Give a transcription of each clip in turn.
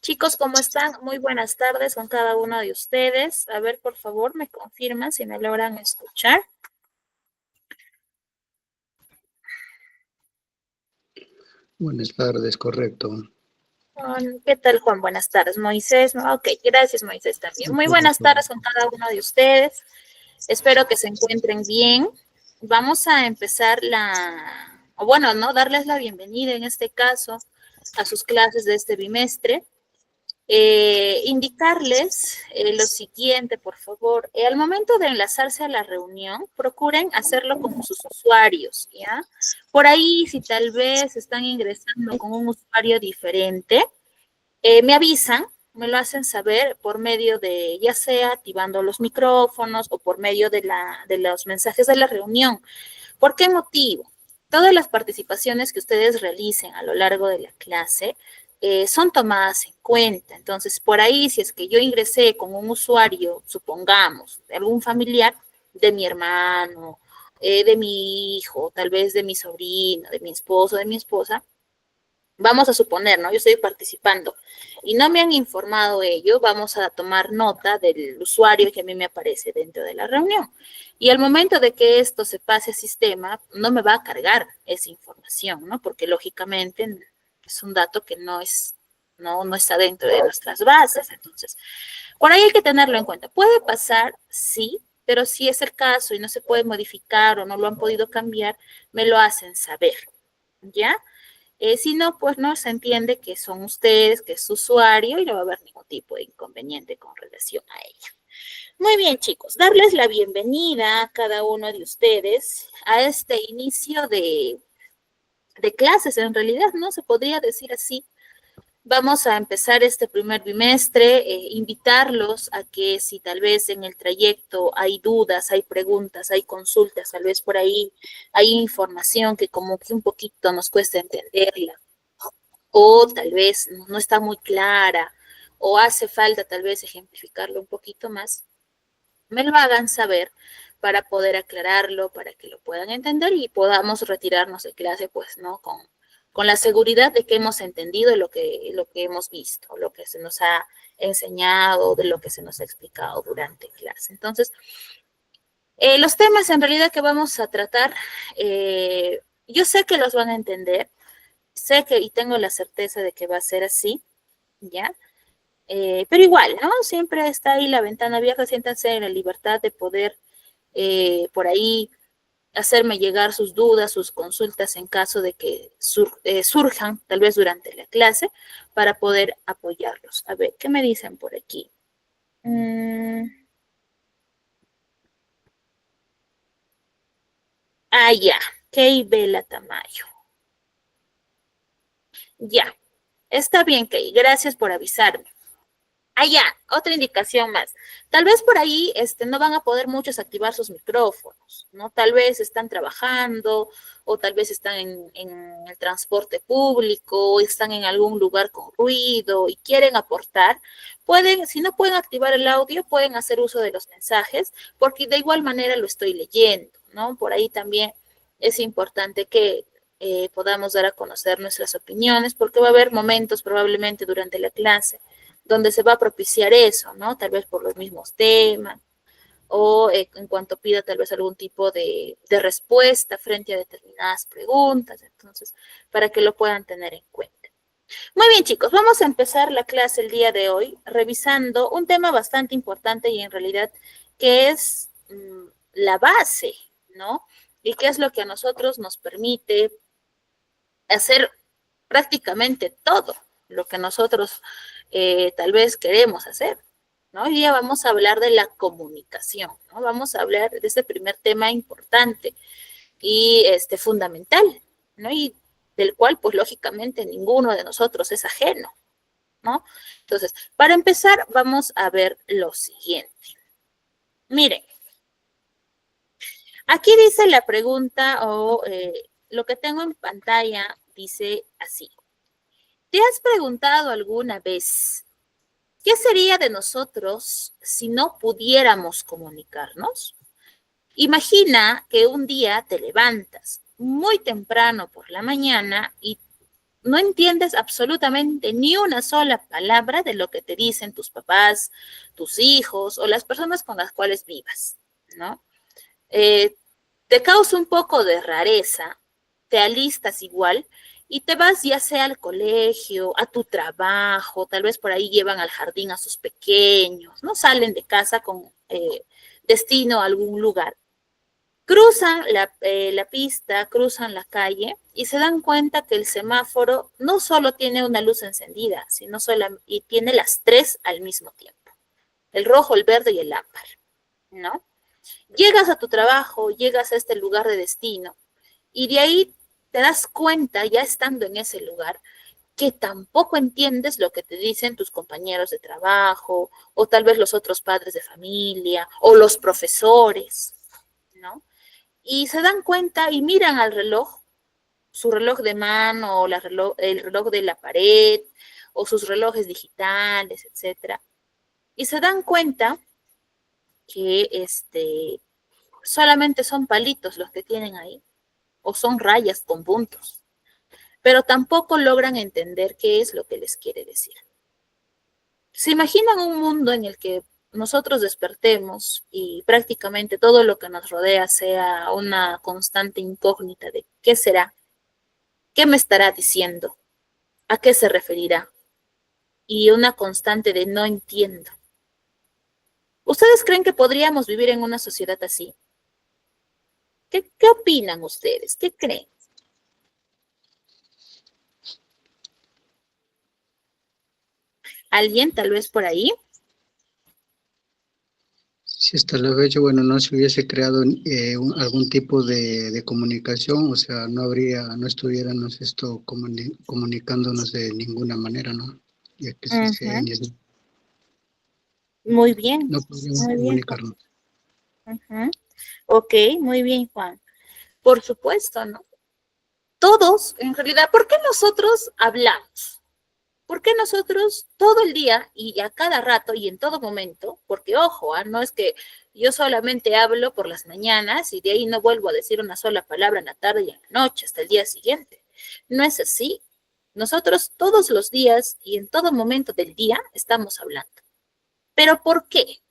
Chicos, ¿cómo están? Muy buenas tardes con cada uno de ustedes. A ver, por favor, me confirman si me logran escuchar. Buenas tardes, correcto. ¿Qué tal, Juan? Buenas tardes, Moisés. Ok, gracias, Moisés, también. Muy buenas Correcto. tardes con cada uno de ustedes. Espero que se encuentren bien. Vamos a empezar no, darles la bienvenida en este caso a sus clases de este bimestre. Indicarles lo siguiente, por favor. Al momento de enlazarse a la reunión, procuren hacerlo con sus usuarios, ¿ya? Por ahí, si tal vez están ingresando con un usuario diferente, me avisan, me lo hacen saber por medio de, ya sea activando los micrófonos o por medio de los mensajes de la reunión. ¿Por qué motivo? Todas las participaciones que ustedes realicen a lo largo de la clase son tomadas en cuenta. Entonces, por ahí, si es que yo ingresé con un usuario, supongamos, de algún familiar, de mi hermano, de mi hijo, tal vez de mi sobrino, de mi esposo, de mi esposa, vamos a suponer, ¿no? Yo estoy participando y no me han informado ello, vamos a tomar nota del usuario que a mí me aparece dentro de la reunión. Y al momento de que esto se pase a sistema, no me va a cargar esa información, ¿no? Porque lógicamente es un dato que no está dentro de nuestras bases. Entonces, por ahí hay que tenerlo en cuenta. Puede pasar, sí, pero si es el caso y no se puede modificar o no lo han podido cambiar, me lo hacen saber, ¿ya? Si no, pues no se entiende que son ustedes, que es su usuario y no va a haber ningún tipo de inconveniente con relación a ello. Muy bien, chicos, darles la bienvenida a cada uno de ustedes a este inicio de clases, en realidad, ¿no? Se podría decir así. Vamos a empezar este primer bimestre, invitarlos a que si tal vez en el trayecto hay dudas, hay preguntas, hay consultas, tal vez por ahí hay información que como que un poquito nos cuesta entenderla o tal vez no está muy clara o hace falta tal vez ejemplificarlo un poquito más, me lo hagan saber para poder aclararlo, para que lo puedan entender y podamos retirarnos de clase, pues, ¿no? Con la seguridad de que hemos entendido lo que hemos visto, lo que se nos ha enseñado, de lo que se nos ha explicado durante clase. Entonces, los temas en realidad que vamos a tratar, yo sé que los van a entender, sé que y tengo la certeza de que va a ser así, ¿ya? Pero igual, ¿no? Siempre está ahí la ventana abierta, siéntanse en la libertad de poder por ahí hacerme llegar sus dudas, sus consultas en caso de que surjan, tal vez durante la clase, para poder apoyarlos. A ver, ¿qué me dicen por aquí? Mm, ya, Kay Vela Tamayo. Ya, está bien, Kay, gracias por avisarme. Ya, otra indicación más. Tal vez por ahí no van a poder muchos activar sus micrófonos, ¿no? Tal vez están trabajando o tal vez están en el transporte público o están en algún lugar con ruido y quieren aportar. Pueden, si no pueden activar el audio, pueden hacer uso de los mensajes porque de igual manera lo estoy leyendo, ¿no? Por ahí también es importante que podamos dar a conocer nuestras opiniones porque va a haber momentos probablemente durante la clase donde se va a propiciar eso, ¿no? Tal vez por los mismos temas o en cuanto pida tal vez algún tipo de respuesta frente a determinadas preguntas, entonces, para que lo puedan tener en cuenta. Muy bien, chicos, vamos a empezar la clase el día de hoy revisando un tema bastante importante y en realidad que es la base, ¿no? Y qué es lo que a nosotros nos permite hacer prácticamente todo lo que nosotros tal vez queremos hacer, ¿no? Hoy día vamos a hablar de la comunicación, ¿no? Vamos a hablar de este primer tema importante y fundamental, ¿no? Y del cual, pues lógicamente, ninguno de nosotros es ajeno, ¿no? Entonces, para empezar, vamos a ver lo siguiente. Miren, aquí dice la pregunta o lo que tengo en pantalla dice así. ¿Te has preguntado alguna vez qué sería de nosotros si no pudiéramos comunicarnos? Imagina que un día te levantas muy temprano por la mañana y no entiendes absolutamente ni una sola palabra de lo que te dicen tus papás, tus hijos o las personas con las cuales vivas, ¿no? Eh, Te causa un poco de rareza, te alistas igual y te vas ya sea al colegio, a tu trabajo, tal vez por ahí llevan al jardín a sus pequeños, no salen de casa con destino a algún lugar. Cruzan la pista, cruzan la calle y se dan cuenta que el semáforo no solo tiene una luz encendida, sino y tiene las tres al mismo tiempo, el rojo, el verde y el ámbar, ¿no? Llegas a tu trabajo, llegas a este lugar de destino y de ahí te das cuenta, ya estando en ese lugar, que tampoco entiendes lo que te dicen tus compañeros de trabajo o tal vez los otros padres de familia o los profesores, ¿no? Y se dan cuenta y miran al reloj, su reloj de mano o el reloj de la pared o sus relojes digitales, etcétera, y se dan cuenta que solamente son palitos los que tienen ahí, o son rayas con puntos, pero tampoco logran entender qué es lo que les quiere decir. ¿Se imaginan un mundo en el que nosotros despertemos y prácticamente todo lo que nos rodea sea una constante incógnita de qué será, qué me estará diciendo, a qué se referirá, y una constante de no entiendo? ¿Ustedes creen que podríamos vivir en una sociedad así? ¿Qué opinan ustedes? ¿Qué creen? ¿Alguien tal vez por ahí? Si hasta la fecha, bueno, no se hubiese creado algún tipo de comunicación, o sea, no estuviéramos comunicándonos de ninguna manera, ¿no? Ya que sus Ujú. señas, Muy bien, no podríamos muy bien, Juan. comunicarnos. Ujú. Ok, muy bien, Juan. Por supuesto, ¿no? Todos, en realidad, ¿por qué nosotros hablamos? ¿Por qué nosotros todo el día y a cada rato y en todo momento? Porque, ojo, no es que yo solamente hablo por las mañanas y de ahí no vuelvo a decir una sola palabra en la tarde y en la noche hasta el día siguiente. No es así. Nosotros todos los días y en todo momento del día estamos hablando. ¿Pero por qué?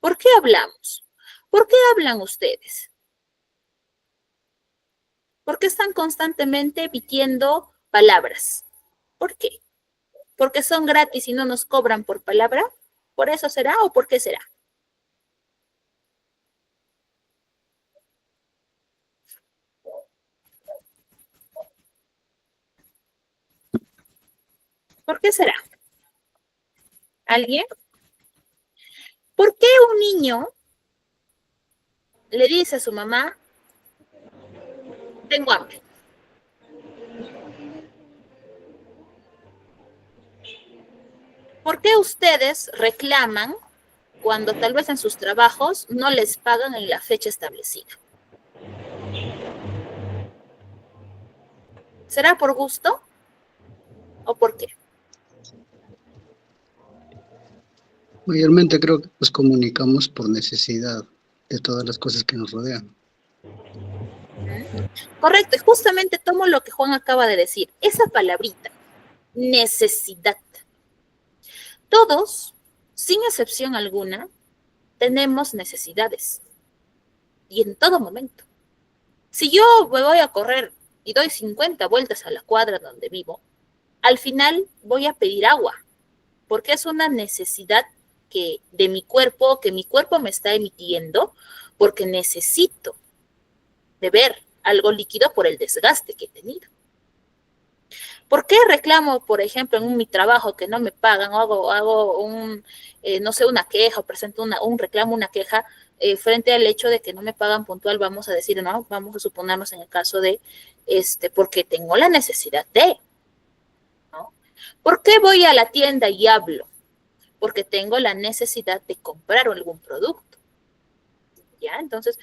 ¿Por qué hablamos? ¿Por qué hablan ustedes? ¿Por qué están constantemente pidiendo palabras? ¿Por qué? ¿Porque son gratis y no nos cobran por palabra? ¿Por eso será o por qué será? ¿Por qué será? ¿Alguien? ¿Por qué un niño le dice a su mamá, tengo hambre? ¿Por qué ustedes reclaman cuando tal vez en sus trabajos no les pagan en la fecha establecida? ¿Será por gusto o por qué? Mayormente creo que nos comunicamos por necesidad de todas las cosas que nos rodean. Correcto, y justamente tomo lo que Juan acaba de decir, esa palabrita, necesidad. Todos, sin excepción alguna, tenemos necesidades y en todo momento. Si yo me voy a correr y doy 50 vueltas a la cuadra donde vivo, al final voy a pedir agua, porque es una necesidad de mi cuerpo, que mi cuerpo me está emitiendo, porque necesito beber algo líquido por el desgaste que he tenido. ¿Por qué reclamo, por ejemplo, en mi trabajo que no me pagan o hago no sé, una queja o presento un reclamo, una queja frente al hecho de que no me pagan puntual? Vamos a decir, no, vamos a suponernos en el caso de, porque tengo la necesidad de, ¿no? ¿Por qué voy a la tienda y hablo? Porque tengo la necesidad de comprar algún producto, ¿ya? Entonces,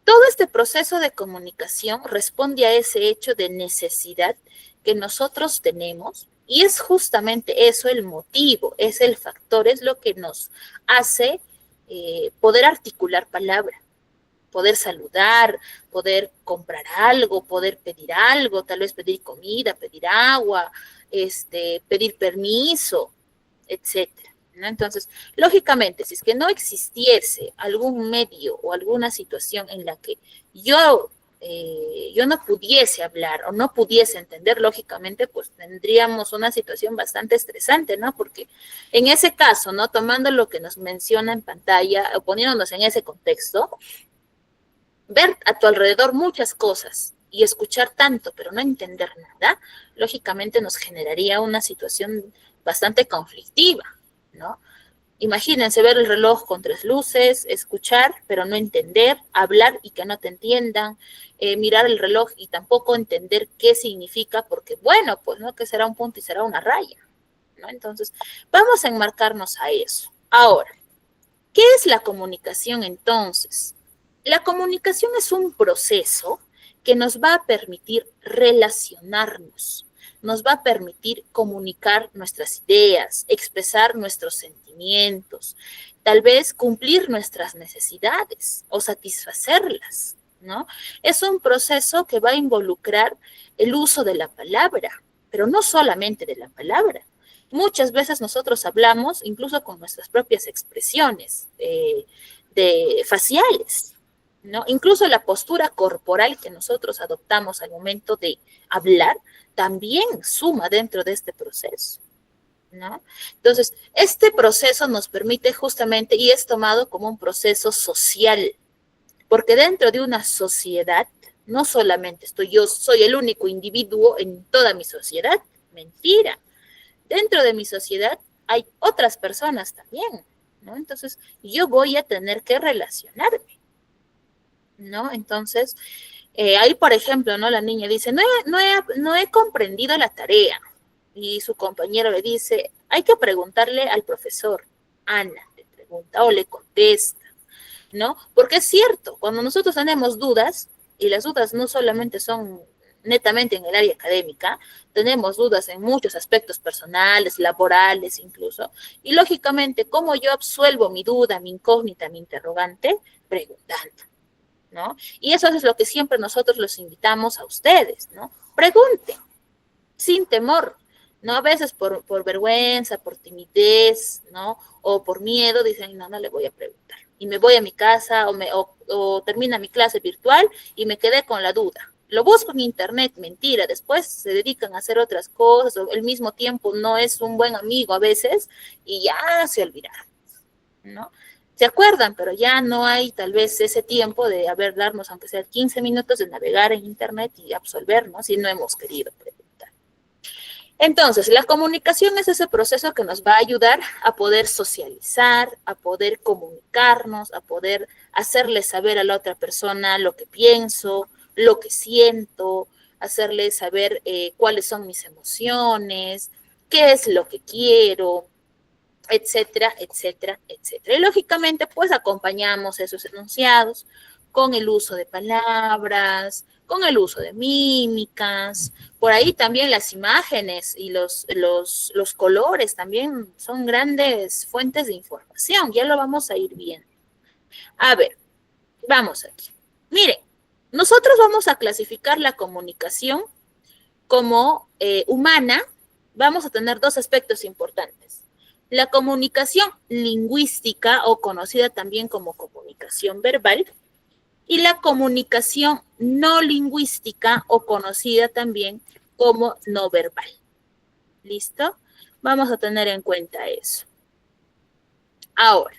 todo este proceso de comunicación responde a ese hecho de necesidad que nosotros tenemos y es justamente eso el motivo, es el factor, es lo que nos hace poder articular palabra. poder saludar, poder comprar algo, poder pedir algo, tal vez pedir comida, pedir agua, pedir permiso, etcétera, ¿no? Entonces, lógicamente, si es que no existiese algún medio o alguna situación en la que yo no pudiese hablar o no pudiese entender, lógicamente, pues tendríamos una situación bastante estresante, ¿no? Porque en ese caso, ¿no? Tomando lo que nos menciona en pantalla o poniéndonos en ese contexto, ver a tu alrededor muchas cosas y escuchar tanto, pero no entender nada, lógicamente nos generaría una situación bastante conflictiva, ¿no? Imagínense ver el reloj con 3 luces, escuchar, pero no entender, hablar y que no te entiendan, mirar el reloj y tampoco entender qué significa, porque bueno, pues no, que será un punto y será una raya, ¿no? Entonces, vamos a enmarcarnos a eso. Ahora, ¿qué es la comunicación entonces? La comunicación es un proceso que nos va a permitir relacionarnos, nos va a permitir comunicar nuestras ideas, expresar nuestros sentimientos, tal vez cumplir nuestras necesidades o satisfacerlas, ¿no? Es un proceso que va a involucrar el uso de la palabra, pero no solamente de la palabra. Muchas veces nosotros hablamos incluso con nuestras propias expresiones faciales, ¿no? Incluso la postura corporal que nosotros adoptamos al momento de hablar también suma dentro de este proceso, ¿no? Entonces, este proceso nos permite justamente, y es tomado como un proceso social, porque dentro de una sociedad, no solamente yo soy el único individuo en toda mi sociedad, mentira. Dentro de mi sociedad hay otras personas también, ¿no? Entonces, yo voy a tener que relacionarme, ¿no? Entonces, ahí, por ejemplo, ¿no? La niña dice, no he comprendido la tarea. Y su compañero le dice, hay que preguntarle al profesor. Ana le pregunta o le contesta, ¿no? Porque es cierto, cuando nosotros tenemos dudas, y las dudas no solamente son netamente en el área académica, tenemos dudas en muchos aspectos personales, laborales incluso, y lógicamente, ¿cómo yo absuelvo mi duda, mi incógnita, mi interrogante? Preguntando, ¿no? Y eso es lo que siempre nosotros los invitamos a ustedes, ¿no? Pregunten, sin temor, ¿no? A veces por vergüenza, por timidez, ¿no? O por miedo, dicen, no le voy a preguntar. Y me voy a mi casa o termina mi clase virtual y me quedé con la duda. Lo busco en internet, mentira, después se dedican a hacer otras cosas, o al mismo tiempo no es un buen amigo a veces y ya se olvidaron, ¿no? Se acuerdan, pero ya no hay tal vez ese tiempo de darnos, aunque sea 15 minutos, de navegar en internet y absolvernos si no hemos querido preguntar. Entonces, la comunicación es ese proceso que nos va a ayudar a poder socializar, a poder comunicarnos, a poder hacerle saber a la otra persona lo que pienso, lo que siento, hacerle saber cuáles son mis emociones, qué es lo que quiero, etcétera, etcétera, etcétera. Y lógicamente, pues acompañamos esos enunciados con el uso de palabras, con el uso de mímicas, por ahí también las imágenes y los colores también son grandes fuentes de información, ya lo vamos a ir viendo. A ver, vamos aquí. Miren, nosotros vamos a clasificar la comunicación como humana, vamos a tener 2 aspectos importantes. La comunicación lingüística, o conocida también como comunicación verbal, y la comunicación no lingüística, o conocida también como no verbal. ¿Listo? Vamos a tener en cuenta eso. Ahora,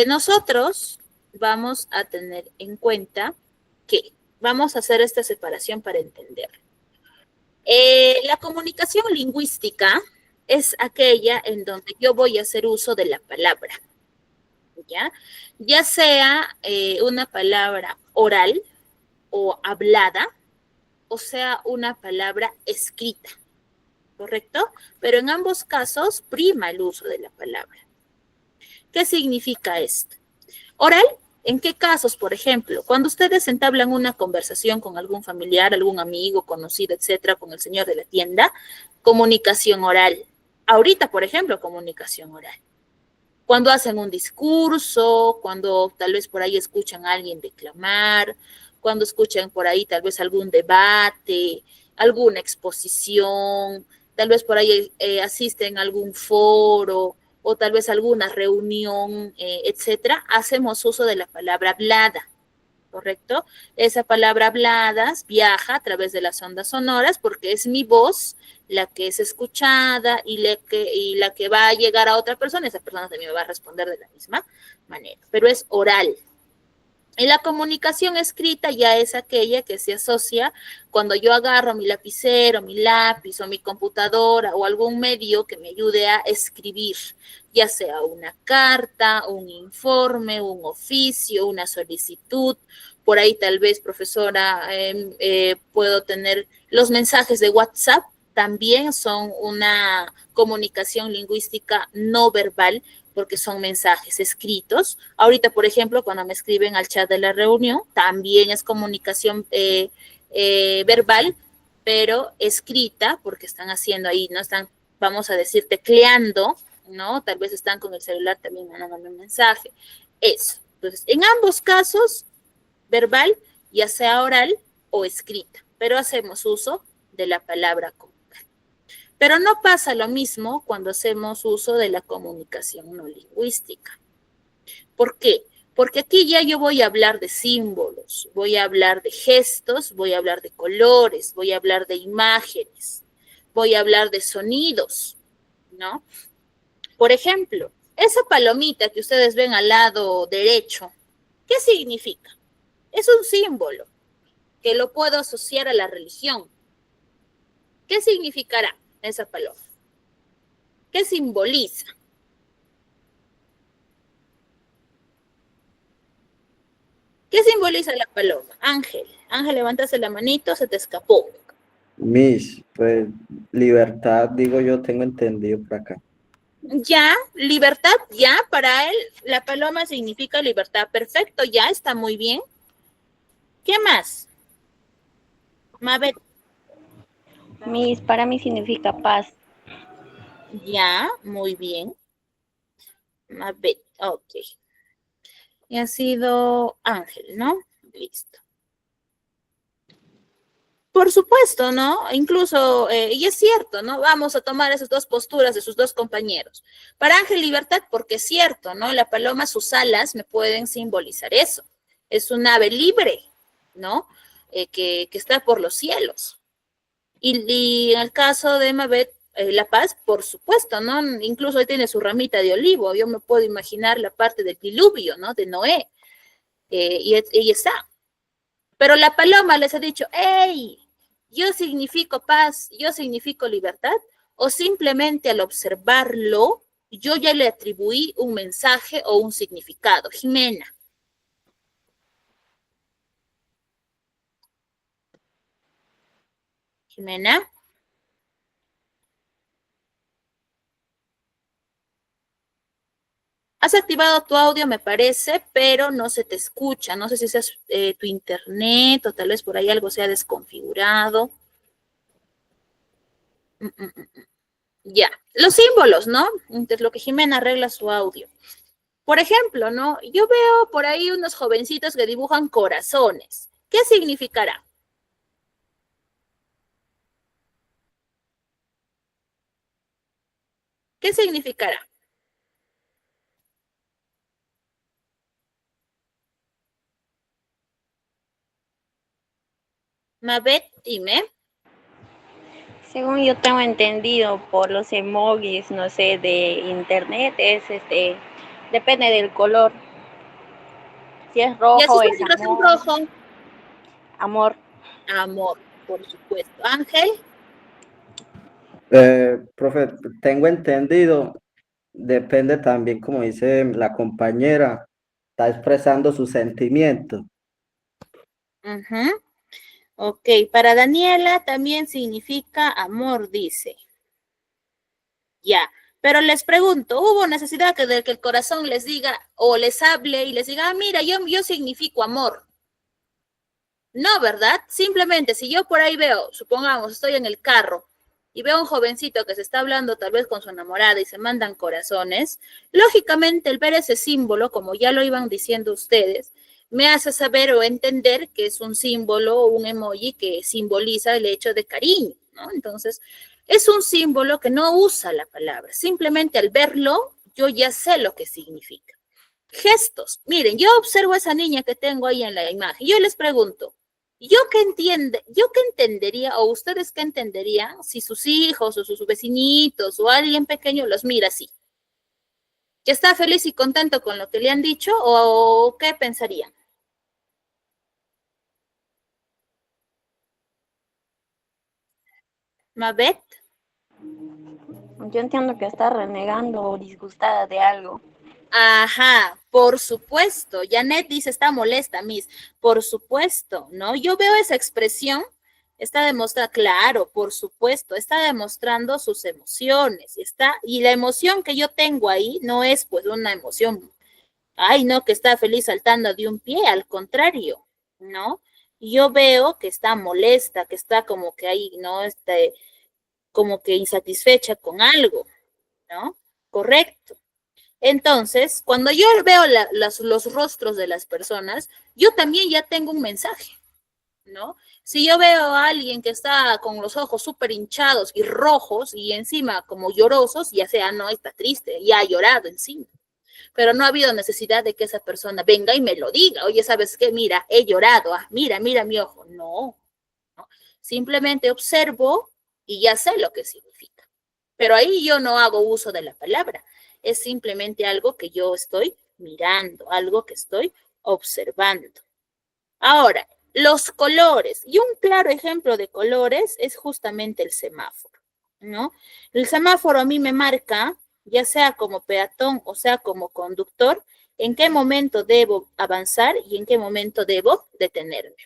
nosotros vamos a tener en cuenta que vamos a hacer esta separación para entender. La comunicación lingüística es aquella en donde yo voy a hacer uso de la palabra, ya sea una palabra oral o hablada, o sea, una palabra escrita, ¿correcto? Pero en ambos casos prima el uso de la palabra. ¿Qué significa esto? Oral, ¿en qué casos, por ejemplo? Cuando ustedes entablan una conversación con algún familiar, algún amigo, conocido, etcétera, con el señor de la tienda, comunicación oral. Ahorita, por ejemplo, comunicación oral. Cuando hacen un discurso, cuando tal vez por ahí escuchan a alguien declamar, cuando escuchan por ahí tal vez algún debate, alguna exposición, tal vez por ahí asisten a algún foro o tal vez alguna reunión, etcétera, hacemos uso de la palabra hablada. ¿Correcto? Esa palabra habladas viaja a través de las ondas sonoras porque es mi voz la que es escuchada y la que va a llegar a otra persona, esa persona también me va a responder de la misma manera, pero es oral. Y la comunicación escrita ya es aquella que se asocia cuando yo agarro mi lapicero, mi lápiz o mi computadora o algún medio que me ayude a escribir, ya sea una carta, un informe, un oficio, una solicitud. Por ahí tal vez, profesora, puedo tener los mensajes de WhatsApp, también son una comunicación lingüística no verbal porque son mensajes escritos. Ahorita, por ejemplo, cuando me escriben al chat de la reunión, también es comunicación verbal, pero escrita, porque están haciendo ahí, no están, vamos a decir, tecleando, ¿no? Tal vez están con el celular también mandando un mensaje. Eso. Entonces, en ambos casos, verbal, ya sea oral o escrita, pero hacemos uso de la palabra como tal. Pero no pasa lo mismo cuando hacemos uso de la comunicación no lingüística. ¿Por qué? Porque aquí ya yo voy a hablar de símbolos, voy a hablar de gestos, voy a hablar de colores, voy a hablar de imágenes, voy a hablar de sonidos, ¿no? Por ejemplo, esa palomita que ustedes ven al lado derecho, ¿qué significa? Es un símbolo que lo puedo asociar a la religión. ¿Qué significará esa paloma? ¿Qué simboliza? ¿Qué simboliza la paloma? Ángel. Ángel, levantaste la manito, se te escapó. Miss, pues libertad, digo yo, tengo entendido por acá. Ya, libertad, ya, para él la paloma significa libertad. Perfecto, ya está muy bien. ¿Qué más? Mabel. Miss, para mí significa paz. Ya, muy bien. Mabel, ok. Y ha sido Ángel, ¿no? Listo. Por supuesto, ¿no? Incluso, y es cierto, ¿no? Vamos a tomar esas dos posturas de sus dos compañeros. Para Ángel Libertad, porque es cierto, ¿no? La paloma, sus alas me pueden simbolizar eso. Es un ave libre, ¿no? Que está por los cielos. Y en el caso de Mabet, La Paz, por supuesto, ¿no? Incluso ahí tiene su ramita de olivo. Yo me puedo imaginar la parte del diluvio, ¿no? De Noé. Y está. Pero la paloma les ha dicho, hey, yo significo paz, yo significo libertad, o simplemente al observarlo, yo ya le atribuí un mensaje o un significado. Jimena. Jimena. Has activado tu audio, me parece, pero no se te escucha. No sé si es tu internet o tal vez por ahí algo se ha desconfigurado. Ya, los símbolos, ¿no? Entonces, lo que Jimena arregla su audio. Por ejemplo, ¿no? Yo veo por ahí unos jovencitos que dibujan corazones. ¿Qué significará? ¿Qué significará? Mabet, dime. Según yo tengo entendido por los emojis, no sé, de internet, es depende del color. Si es ¿Y rojo, asiste es el corazón amor. rojo? Amor. Amor, por supuesto. Ángel. Profe, tengo entendido, depende también, como dice la compañera, está expresando su sentimiento. Ok, para Daniela también significa amor, dice. Ya, pero les pregunto, ¿hubo necesidad de que el corazón les diga o les hable y les diga, mira, yo significo amor? No, ¿verdad? Simplemente si yo por ahí veo, supongamos, estoy en el carro y veo a un jovencito que se está hablando tal vez con su enamorada y se mandan corazones, lógicamente el ver ese símbolo, como ya lo iban diciendo ustedes, me hace saber o entender que es un símbolo o un emoji que simboliza el hecho de cariño, ¿no? Entonces, es un símbolo que no usa la palabra, simplemente al verlo, yo ya sé lo que significa. Gestos. Miren, yo observo a esa niña que tengo ahí en la imagen. Yo les pregunto, yo qué entendería, o ustedes qué entenderían si sus hijos o sus vecinitos o alguien pequeño los mira así? ¿Que está feliz y contento con lo que le han dicho o qué pensarían? Mabet. Yo entiendo que está renegando o disgustada de algo. Ajá, por supuesto. Janet dice, está molesta, Miss. Por supuesto, ¿no? Yo veo esa expresión, está demostrando, claro, por supuesto, está demostrando sus emociones, y la emoción que yo tengo ahí no es pues una emoción, ay, no, que está feliz saltando de un pie, al contrario, ¿no? Yo veo que está molesta, que está como que ahí, ¿no? Como que insatisfecha con algo, ¿no? Correcto. Entonces, cuando yo veo los rostros de las personas, yo también ya tengo un mensaje, ¿no? Si yo veo a alguien que está con los ojos súper hinchados y rojos y encima como llorosos, ya sea, no, está triste, ya ha llorado encima. Pero no ha habido necesidad de que esa persona venga y me lo diga. Oye, ¿sabes qué? Mira, he llorado. Ah, mira mi ojo. No, no. Simplemente observo y ya sé lo que significa. Pero ahí yo no hago uso de la palabra. Es simplemente algo que yo estoy mirando, algo que estoy observando. Ahora, los colores. Y un claro ejemplo de colores es justamente el semáforo, ¿no? El semáforo a mí me marca, ya sea como peatón o sea como conductor, en qué momento debo avanzar y en qué momento debo detenerme.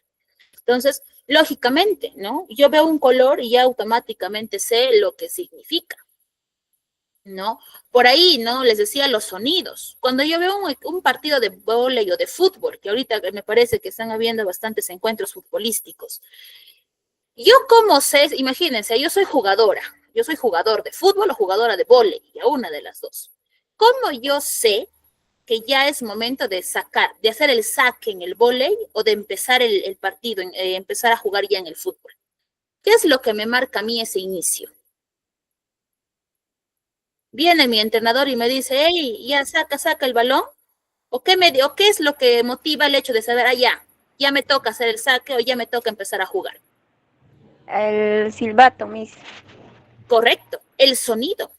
Entonces, lógicamente, ¿no? Yo veo un color y ya automáticamente sé lo que significa, ¿no? Por ahí, ¿no? Les decía los sonidos. Cuando yo veo un partido de vóley o de fútbol, que ahorita me parece que están habiendo bastantes encuentros futbolísticos, yo como sé, imagínense, yo soy jugador de fútbol o jugadora de vóley, ya una de las dos. ¿Cómo yo sé que ya es momento de sacar, de hacer el saque en el vóley o de empezar el partido, empezar a jugar ya en el fútbol? ¿Qué es lo que me marca a mí ese inicio? Viene mi entrenador y me dice, hey, ya saca el balón. ¿O qué es lo que motiva el hecho de saber, ya me toca hacer el saque o ya me toca empezar a jugar? El silbato, Miss. Correcto, el sonido.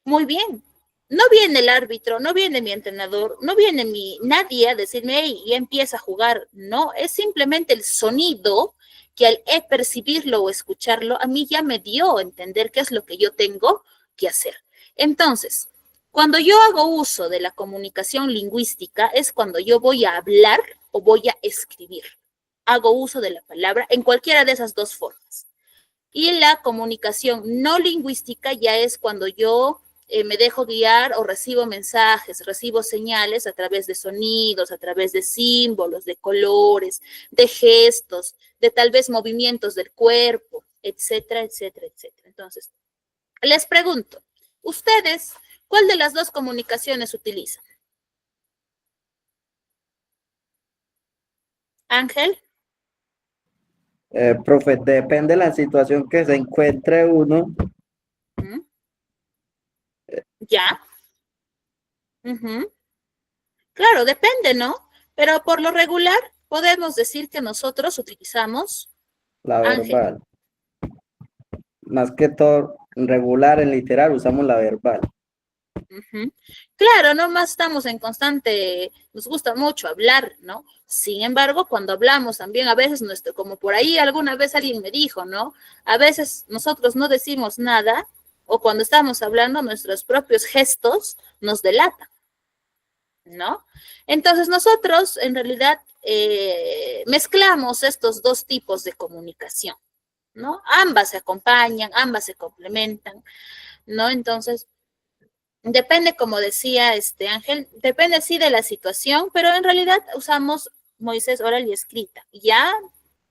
Muy bien. No viene el árbitro, no viene mi entrenador, no viene nadie a decirme, hey, ya empieza a jugar. No, es simplemente el sonido que al percibirlo o escucharlo, a mí ya me dio a entender qué es lo que yo tengo que hacer. Entonces, cuando yo hago uso de la comunicación lingüística, es cuando yo voy a hablar o voy a escribir. Hago uso de la palabra en cualquiera de esas dos formas. Y la comunicación no lingüística ya es cuando yo me dejo guiar o recibo mensajes, recibo señales a través de sonidos, a través de símbolos, de colores, de gestos, de tal vez movimientos del cuerpo, etcétera, etcétera, etcétera. Entonces, les pregunto, ¿ustedes cuál de las dos comunicaciones utilizan? Ángel. Profe, depende de la situación que se encuentre uno. ¿Ya? Claro, depende, ¿no? Pero por lo regular podemos decir que nosotros utilizamos La Ángel. verbal. Más que todo, regular en literal usamos la verbal. Claro, nomás estamos en constante, nos gusta mucho hablar, ¿no? Sin embargo, cuando hablamos también a veces, como por ahí alguna vez alguien me dijo, ¿no? A veces nosotros no decimos nada o cuando estamos hablando nuestros propios gestos nos delatan, ¿no? Entonces nosotros en realidad mezclamos estos dos tipos de comunicación, ¿no? Ambas se acompañan, ambas se complementan, ¿no? Entonces, depende, como decía Ángel, depende sí de la situación, pero en realidad usamos Moisés oral y escrita. Ya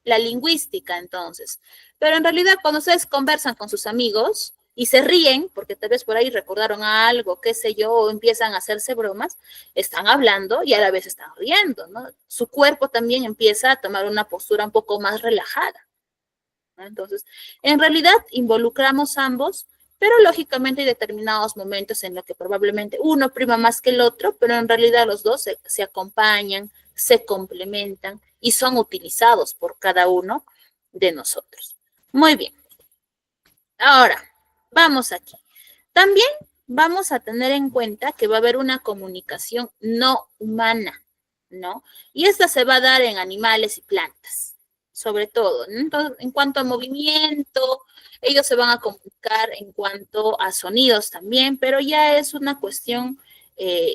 la lingüística, entonces. Pero en realidad cuando ustedes conversan con sus amigos y se ríen, porque tal vez por ahí recordaron algo, qué sé yo, o empiezan a hacerse bromas, están hablando y a la vez están riendo, ¿no? Su cuerpo también empieza a tomar una postura un poco más relajada, ¿no? Entonces, en realidad involucramos ambos, pero lógicamente hay determinados momentos en los que probablemente uno prima más que el otro, pero en realidad los dos se acompañan, se complementan y son utilizados por cada uno de nosotros. Muy bien. Ahora, vamos aquí. También vamos a tener en cuenta que va a haber una comunicación no humana, ¿no? Y esta se va a dar en animales y plantas, sobre todo, ¿no? Entonces, en cuanto a movimiento, ellos se van a comunicar en cuanto a sonidos también, pero ya es una cuestión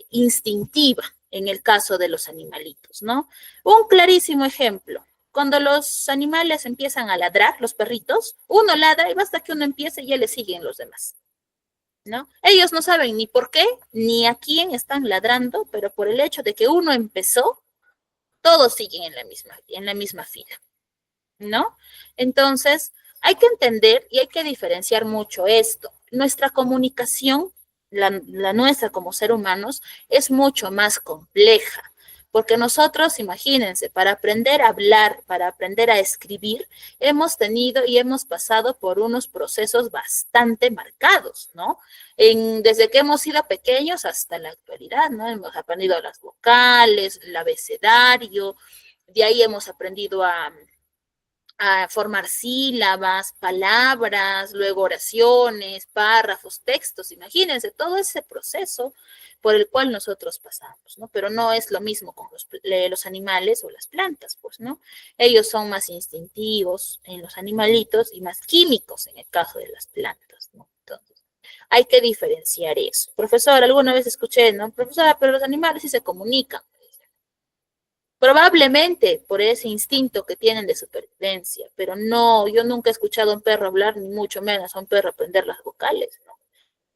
instintiva en el caso de los animalitos, ¿no? Un clarísimo ejemplo. Cuando los animales empiezan a ladrar, los perritos, uno ladra y basta que uno empiece y ya le siguen los demás, ¿no? Ellos no saben ni por qué, ni a quién están ladrando, pero por el hecho de que uno empezó, todos siguen en la misma fila, ¿no? Entonces, hay que entender y hay que diferenciar mucho esto. Nuestra comunicación, la nuestra como ser humanos, es mucho más compleja. Porque nosotros, imagínense, para aprender a hablar, para aprender a escribir, hemos tenido y hemos pasado por unos procesos bastante marcados, ¿no? Desde que hemos sido pequeños hasta la actualidad, ¿no? Hemos aprendido las vocales, el abecedario, de ahí hemos aprendido a formar sílabas, palabras, luego oraciones, párrafos, textos. Imagínense todo ese proceso por el cual nosotros pasamos, ¿no? Pero no es lo mismo con los animales o las plantas, pues, ¿no? Ellos son más instintivos en los animalitos y más químicos en el caso de las plantas, ¿no? Entonces, hay que diferenciar eso. Profesor, alguna vez escuché, ¿no? Profesora, pero los animales sí se comunican. Probablemente por ese instinto que tienen de supervivencia, pero no, yo nunca he escuchado a un perro hablar, ni mucho menos a un perro aprender las vocales, ¿no?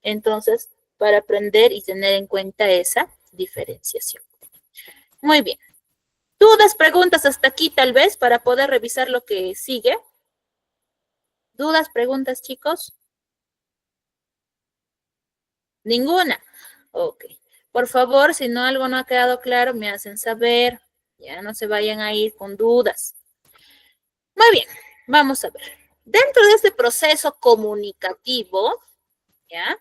Entonces, para aprender y tener en cuenta esa diferenciación. Muy bien. ¿Dudas, preguntas hasta aquí tal vez para poder revisar lo que sigue? ¿Dudas, preguntas, chicos? ¿Ninguna? Ok. Por favor, si no algo no ha quedado claro, me hacen saber. Ya no se vayan a ir con dudas. Muy bien, vamos a ver. Dentro de este proceso comunicativo, ¿ya?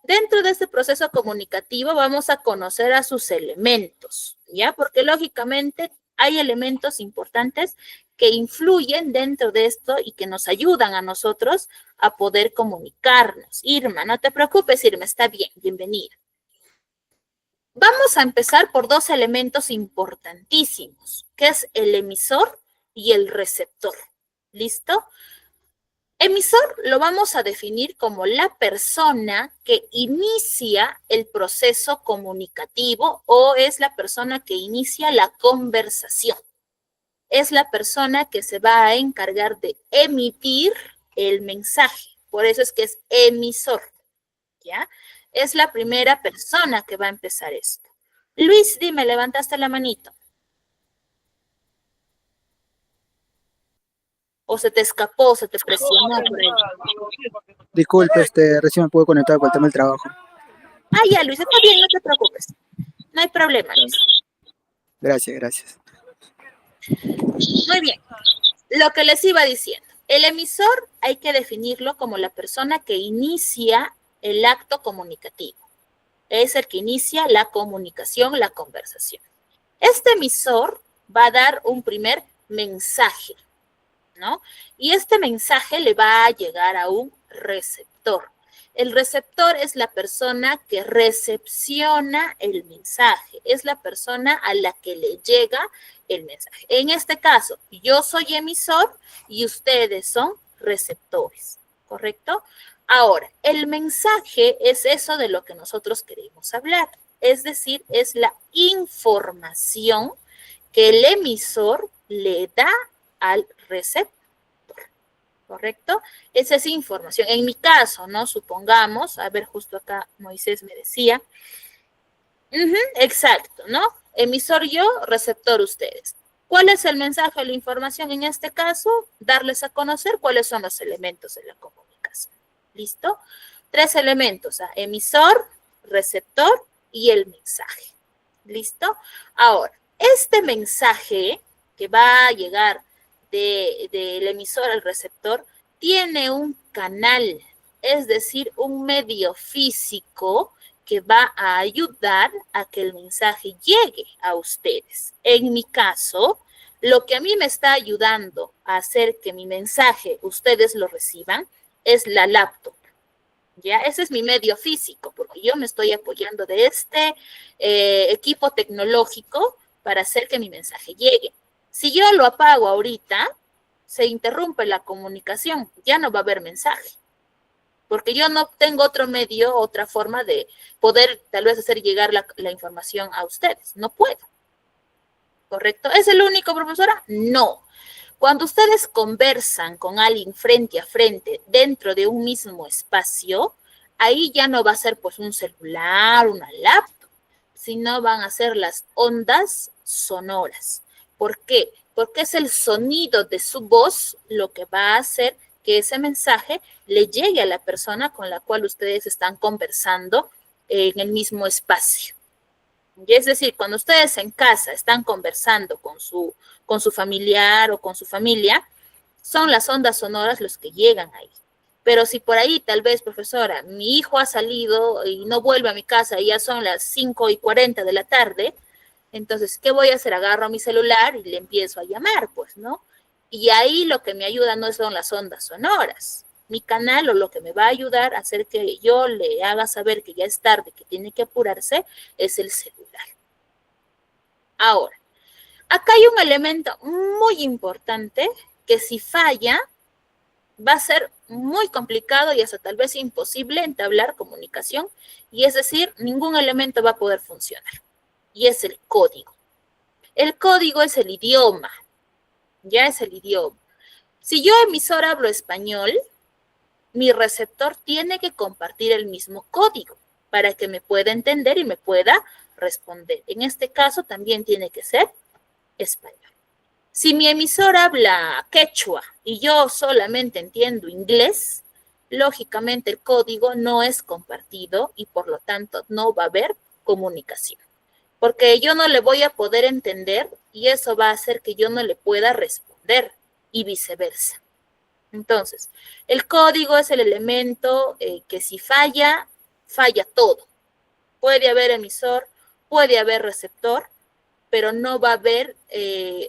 Dentro de este proceso comunicativo vamos a conocer a sus elementos, ¿ya? Porque lógicamente hay elementos importantes que influyen dentro de esto y que nos ayudan a nosotros a poder comunicarnos. Irma, no te preocupes, Irma, está bien, bienvenida. Vamos a empezar por dos elementos importantísimos, que es el emisor y el receptor. ¿Listo? Emisor lo vamos a definir como la persona que inicia el proceso comunicativo o es la persona que inicia la conversación. Es la persona que se va a encargar de emitir el mensaje. Por eso es que es emisor, ¿ya? Es la primera persona que va a empezar esto. Luis, dime, levantaste la manito. O se te escapó, se te presionó por ahí. Disculpe, recién me pude conectar con el tema del trabajo. Ah, ya, Luis, está bien, no te preocupes. No hay problema, Luis. Gracias, gracias. Muy bien. Lo que les iba diciendo. El emisor hay que definirlo como la persona que inicia el acto comunicativo. Es el que inicia la comunicación, la conversación. Este emisor va a dar un primer mensaje, ¿no? Y este mensaje le va a llegar a un receptor. El receptor es la persona que recepciona el mensaje, es la persona a la que le llega el mensaje. En este caso, yo soy emisor y ustedes son receptores, ¿correcto? Ahora, el mensaje es eso de lo que nosotros queremos hablar, es decir, es la información que el emisor le da al receptor, ¿correcto? Esa es información. En mi caso, ¿no? Supongamos, a ver, justo acá Moisés me decía, exacto, ¿no? Emisor yo, receptor ustedes. ¿Cuál es el mensaje o la información en este caso? Darles a conocer cuáles son los elementos de la comunicación. ¿Listo? 3 elementos, emisor, receptor y el mensaje. ¿Listo? Ahora, este mensaje que va a llegar del emisor al receptor tiene un canal, es decir, un medio físico que va a ayudar a que el mensaje llegue a ustedes. En mi caso, lo que a mí me está ayudando a hacer que mi mensaje ustedes lo reciban es la laptop. ¿Ya? Ese es mi medio físico, porque yo me estoy apoyando de este equipo tecnológico para hacer que mi mensaje llegue. Si yo lo apago ahorita, se interrumpe la comunicación, ya no va a haber mensaje, porque yo no tengo otro medio, otra forma de poder tal vez hacer llegar la información a ustedes. No puedo. ¿Correcto? ¿Es el único, profesora? No. Cuando ustedes conversan con alguien frente a frente dentro de un mismo espacio, ahí ya no va a ser pues un celular, una laptop, sino van a ser las ondas sonoras. ¿Por qué? Porque es el sonido de su voz lo que va a hacer que ese mensaje le llegue a la persona con la cual ustedes están conversando en el mismo espacio. Y es decir, cuando ustedes en casa están conversando con su familiar o con su familia, son las ondas sonoras los que llegan ahí. Pero si por ahí, tal vez, profesora, mi hijo ha salido y no vuelve a mi casa y ya son las 5:40 de la tarde, entonces, ¿qué voy a hacer? Agarro mi celular y le empiezo a llamar, pues, ¿no? Y ahí lo que me ayuda no son las ondas sonoras. Mi canal o lo que me va a ayudar a hacer que yo le haga saber que ya es tarde, que tiene que apurarse, es el celular. Ahora, acá hay un elemento muy importante que si falla, va a ser muy complicado y hasta tal vez imposible entablar comunicación, y es decir, ningún elemento va a poder funcionar, y es el código. El código es el idioma, ya es el idioma. Si yo, emisor, hablo español, mi receptor tiene que compartir el mismo código para que me pueda entender y me pueda responder. En este caso también tiene que ser español. Si mi emisor habla quechua y yo solamente entiendo inglés, lógicamente el código no es compartido y por lo tanto no va a haber comunicación, porque yo no le voy a poder entender y eso va a hacer que yo no le pueda responder y viceversa. Entonces, el código es el elemento que si falla, falla todo. Puede haber emisor, puede haber receptor, pero no va a haber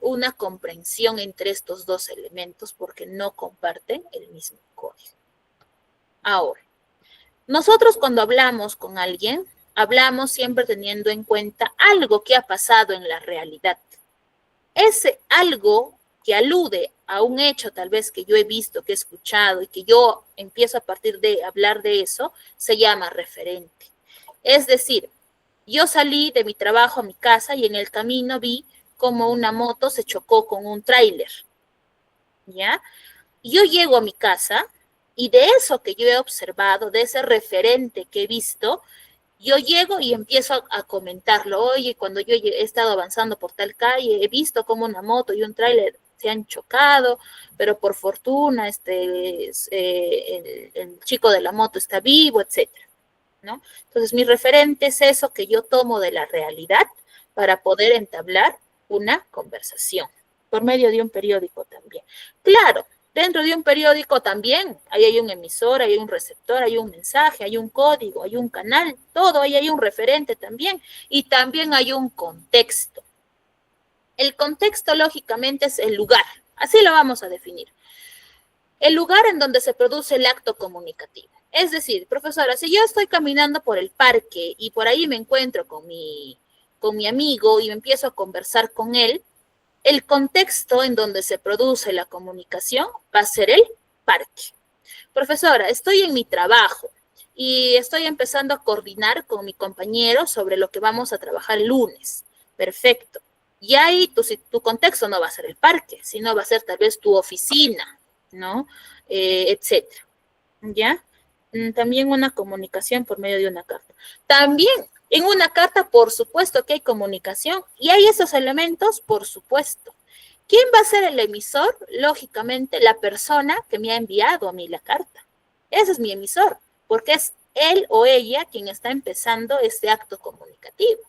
una comprensión entre estos dos elementos porque no comparten el mismo código. Ahora, nosotros cuando hablamos con alguien, hablamos siempre teniendo en cuenta algo que ha pasado en la realidad. Ese algo que alude a un hecho tal vez que yo he visto, que he escuchado y que yo empiezo a partir de hablar de eso, se llama referente. Es decir, yo salí de mi trabajo a mi casa y en el camino vi como una moto se chocó con un tráiler, ¿ya? Yo llego a mi casa y de eso que yo he observado, de ese referente que he visto, yo llego y empiezo a comentarlo. Oye, cuando yo he estado avanzando por tal calle, he visto como una moto y un tráiler se han chocado, pero por fortuna el chico de la moto está vivo, etcétera, ¿no? Entonces, mi referente es eso que yo tomo de la realidad para poder entablar una conversación por medio de un periódico también. Claro, dentro de un periódico también ahí hay un emisor, hay un receptor, hay un mensaje, hay un código, hay un canal, todo, ahí hay un referente también, y también hay un contexto. El contexto, lógicamente, es el lugar, así lo vamos a definir. El lugar en donde se produce el acto comunicativo. Es decir, profesora, si yo estoy caminando por el parque y por ahí me encuentro con mi amigo y me empiezo a conversar con él, el contexto en donde se produce la comunicación va a ser el parque. Profesora, estoy en mi trabajo y estoy empezando a coordinar con mi compañero sobre lo que vamos a trabajar el lunes. Perfecto. Y ahí tu contexto no va a ser el parque, sino va a ser tal vez tu oficina, ¿no? Etcétera. ¿Ya? También una comunicación por medio de una carta. También en una carta, por supuesto que hay comunicación y hay esos elementos, por supuesto. ¿Quién va a ser el emisor? Lógicamente, la persona que me ha enviado a mí la carta. Ese es mi emisor, porque es él o ella quien está empezando este acto comunicativo.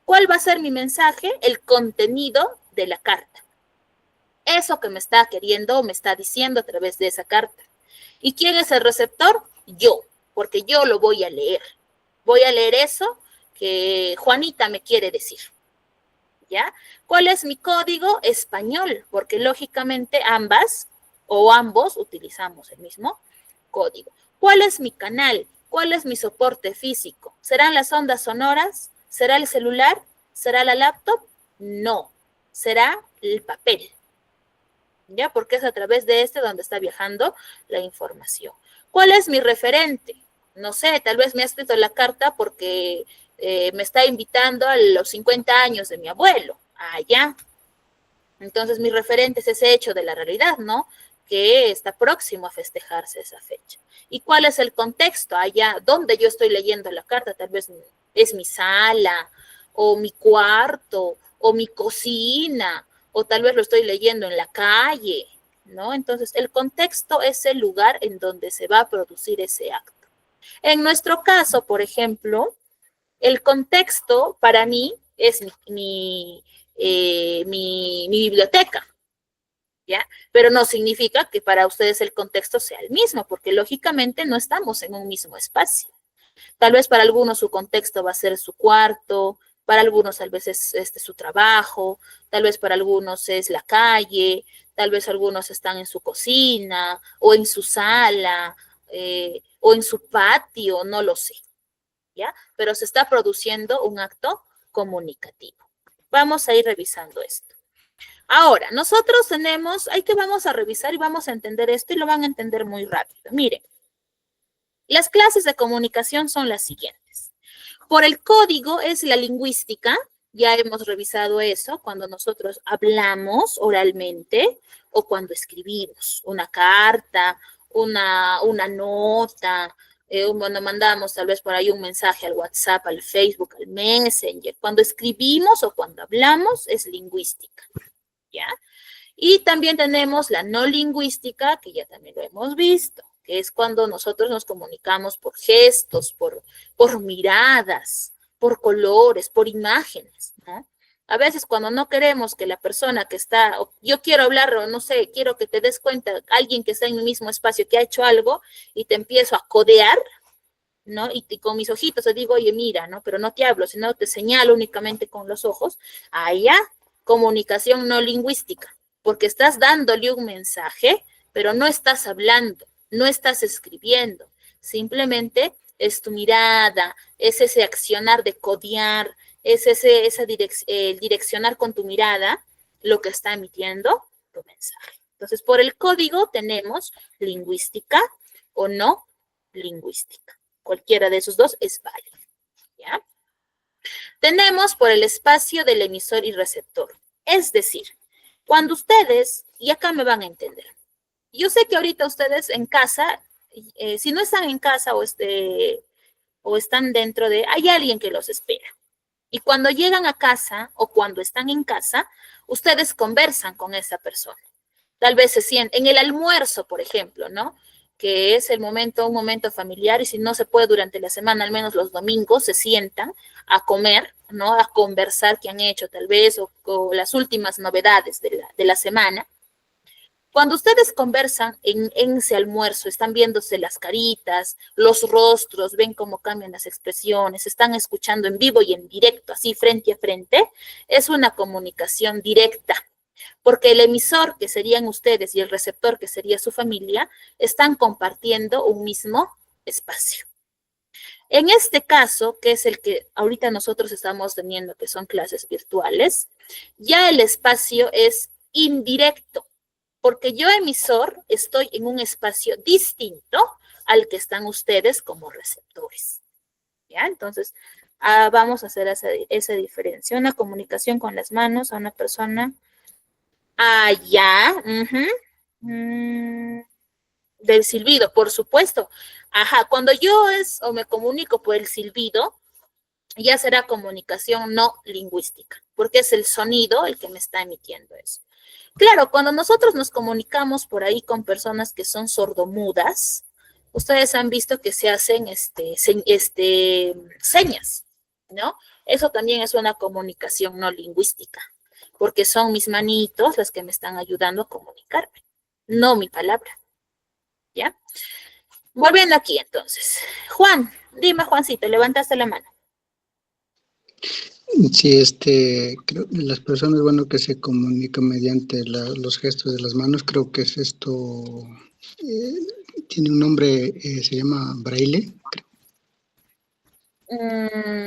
¿Cuál va a ser mi mensaje? El contenido de la carta. Eso que me está queriendo o me está diciendo a través de esa carta. ¿Y quién es el receptor? Yo, porque yo lo voy a leer. Voy a leer eso que Juanita me quiere decir. ¿Ya? ¿Cuál es mi código? Español, porque lógicamente ambas o ambos utilizamos el mismo código. ¿Cuál es mi canal? ¿Cuál es mi soporte físico? ¿Serán las ondas sonoras? ¿Será el celular? ¿Será la laptop? No, será el papel. ¿Ya? Porque es a través de este donde está viajando la información. ¿Cuál es mi referente? No sé, tal vez me ha escrito la carta porque me está invitando a los 50 años de mi abuelo. Ya. Entonces, mi referente es ese hecho de la realidad, ¿no? Que está próximo a festejarse esa fecha. ¿Y cuál es el contexto? Allá donde yo estoy leyendo la carta, tal vez es mi sala, o mi cuarto, o mi cocina, o tal vez lo estoy leyendo en la calle, ¿no? Entonces, el contexto es el lugar en donde se va a producir ese acto. En nuestro caso, por ejemplo, el contexto para mí es mi biblioteca, ¿ya? Pero no significa que para ustedes el contexto sea el mismo, porque lógicamente no estamos en un mismo espacio. Tal vez para algunos su contexto va a ser su cuarto, para algunos tal vez es su trabajo, tal vez para algunos es la calle, tal vez algunos están en su cocina o en su sala o en su patio, no lo sé, ¿ya? Pero se está produciendo un acto comunicativo. Vamos a ir revisando esto. Ahora, nosotros tenemos, ahí que vamos a revisar y vamos a entender esto y lo van a entender muy rápido. Miren, las clases de comunicación son las siguientes. Por el código es la lingüística, ya hemos revisado eso, cuando nosotros hablamos oralmente o cuando escribimos una carta, una nota, cuando mandamos tal vez por ahí un mensaje al WhatsApp, al Facebook, al Messenger. Cuando escribimos o cuando hablamos es lingüística, ¿ya? Y también tenemos la no lingüística, que ya también lo hemos visto, que es cuando nosotros nos comunicamos por gestos, por miradas, por colores, por imágenes, ¿no? A veces cuando no queremos que la persona que está, yo quiero hablar, o no sé, quiero que te des cuenta, alguien que está en mi mismo espacio que ha hecho algo y te empiezo a codear, ¿no? Y con mis ojitos te digo, oye, mira, ¿no? Pero no te hablo, sino te señalo únicamente con los ojos. Allá, comunicación no lingüística, porque estás dándole un mensaje, pero no estás hablando, no estás escribiendo, simplemente es tu mirada, es ese accionar de codear, es el direccionar con tu mirada lo que está emitiendo tu mensaje. Entonces, por el código tenemos lingüística o no lingüística. Cualquiera de esos dos es válido, ¿ya? Tenemos por el espacio del emisor y receptor. Es decir, cuando ustedes, y acá me van a entender, yo sé que ahorita ustedes en casa, si no están en casa o están dentro de, hay alguien que los espera. Y cuando llegan a casa o cuando están en casa, ustedes conversan con esa persona. Tal vez se sienten, en el almuerzo, por ejemplo, ¿no? Que es un momento familiar, y si no se puede durante la semana, al menos los domingos, se sientan a comer, ¿no? A conversar qué han hecho tal vez, o las últimas novedades de la semana. Cuando ustedes conversan en ese almuerzo, están viéndose las caritas, los rostros, ven cómo cambian las expresiones, están escuchando en vivo y en directo, así frente a frente, es una comunicación directa, porque el emisor, que serían ustedes, y el receptor, que sería su familia, están compartiendo un mismo espacio. En este caso, que es el que ahorita nosotros estamos teniendo, que son clases virtuales, ya el espacio es indirecto, porque yo, emisor, estoy en un espacio distinto al que están ustedes como receptores. ¿Ya? Entonces, vamos a hacer esa diferencia. Una comunicación con las manos a una persona allá, del silbido, por supuesto. Ajá, cuando yo o me comunico por el silbido, ya será comunicación no lingüística, porque es el sonido el que me está emitiendo eso. Claro, cuando nosotros nos comunicamos por ahí con personas que son sordomudas, ustedes han visto que se hacen señas, ¿no? Eso también es una comunicación no lingüística, porque son mis manitos las que me están ayudando a comunicarme, no mi palabra, ¿ya? Volviendo aquí entonces. Juan, dime Juancito, levantaste la mano. Sí, creo que las personas, bueno, que se comunican mediante los gestos de las manos, creo que es esto, tiene un nombre, se llama braille.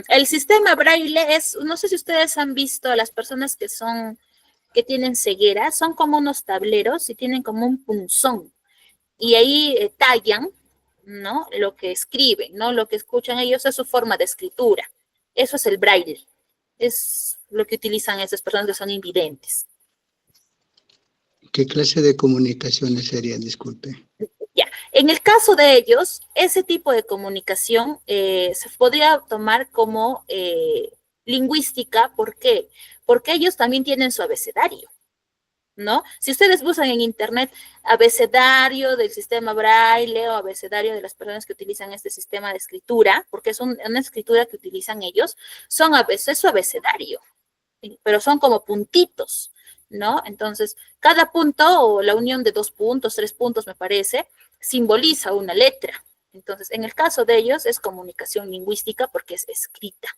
El sistema braille es, no sé si ustedes han visto a las personas que tienen ceguera, son como unos tableros y tienen como un punzón. Y ahí tallan, ¿no? Lo que escriben, ¿no? Lo que escuchan ellos es su forma de escritura. Eso es el braille. Es lo que utilizan esas personas que son invidentes. ¿Qué clase de comunicaciones serían? Disculpe. Ya, en el caso de ellos, ese tipo de comunicación se podría tomar como lingüística. ¿Por qué? Porque ellos también tienen su abecedario, ¿no? Si ustedes buscan en internet abecedario del sistema braille o abecedario de las personas que utilizan este sistema de escritura, porque es una escritura que utilizan ellos, es su abecedario, pero son como puntitos, ¿no? Entonces, cada punto o la unión de 2 puntos, 3 puntos, me parece, simboliza una letra. Entonces, en el caso de ellos es comunicación lingüística porque es escrita.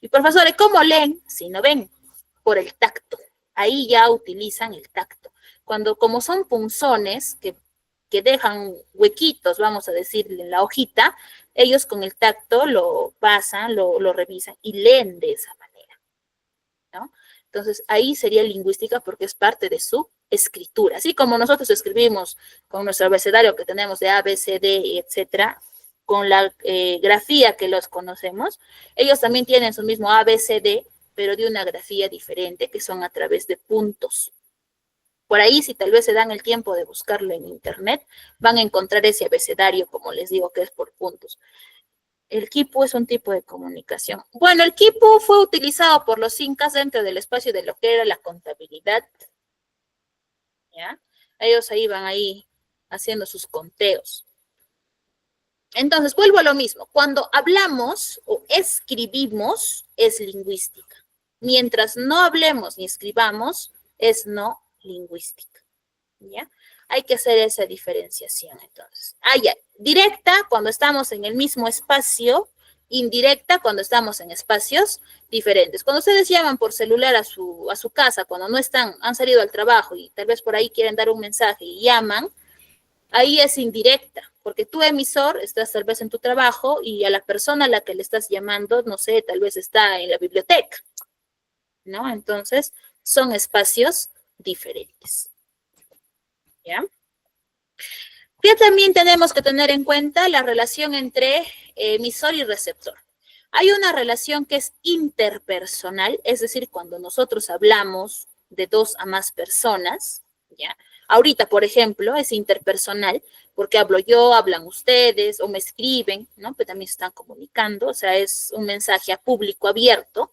Y profesores, ¿cómo leen si no ven? Por el tacto. Ahí ya utilizan el tacto. Como son punzones que dejan huequitos, vamos a decir, en la hojita, ellos con el tacto lo pasan, lo revisan y leen de esa manera, ¿no? Entonces, ahí sería lingüística porque es parte de su escritura. Así como nosotros escribimos con nuestro abecedario que tenemos de A, B, C, D, etcétera, con la grafía que los conocemos, ellos también tienen su mismo A, B, C, D, pero de una grafía diferente, que son a través de puntos. Por ahí, si tal vez se dan el tiempo de buscarlo en internet, van a encontrar ese abecedario, como les digo, que es por puntos. El quipu es un tipo de comunicación. Bueno, el quipu fue utilizado por los incas dentro del espacio de lo que era la contabilidad, ¿ya? Ellos ahí van ahí haciendo sus conteos. Entonces, vuelvo a lo mismo. Cuando hablamos o escribimos, es lingüística. Mientras no hablemos ni escribamos, es no lingüística, ¿ya? Hay que hacer esa diferenciación, entonces. Ya. Directa, cuando estamos en el mismo espacio. Indirecta, cuando estamos en espacios diferentes. Cuando ustedes llaman por celular a su casa, cuando no han salido al trabajo y tal vez por ahí quieren dar un mensaje y llaman, ahí es indirecta, porque tú, emisor, estás tal vez en tu trabajo y a la persona a la que le estás llamando, no sé, tal vez está en la biblioteca, ¿no? Entonces, son espacios diferentes, ¿ya? Ya también tenemos que tener en cuenta la relación entre emisor y receptor. Hay una relación que es interpersonal, es decir, cuando nosotros hablamos de 2 a más personas, ¿ya? Ahorita, por ejemplo, es interpersonal, porque hablo yo, hablan ustedes, o me escriben, ¿no? Pero también se están comunicando, o sea, es un mensaje a público abierto.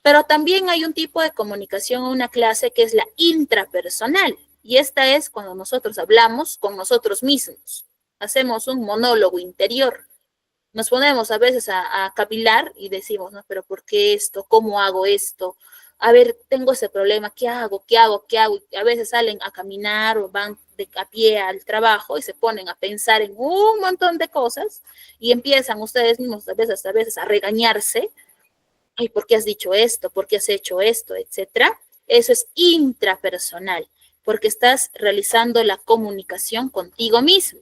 Pero también hay un tipo de comunicación, una clase que es la intrapersonal, y esta es cuando nosotros hablamos con nosotros mismos, hacemos un monólogo interior. Nos ponemos a veces a cavilar y decimos, no, pero ¿por qué esto? ¿Cómo hago esto? A ver, tengo ese problema, ¿qué hago? ¿Qué hago? ¿Qué hago? Y a veces salen a caminar o van a pie al trabajo y se ponen a pensar en un montón de cosas y empiezan ustedes mismos a veces a regañarse. Ay, ¿por qué has dicho esto? ¿Por qué has hecho esto? Etcétera. Eso es intrapersonal, porque estás realizando la comunicación contigo mismo.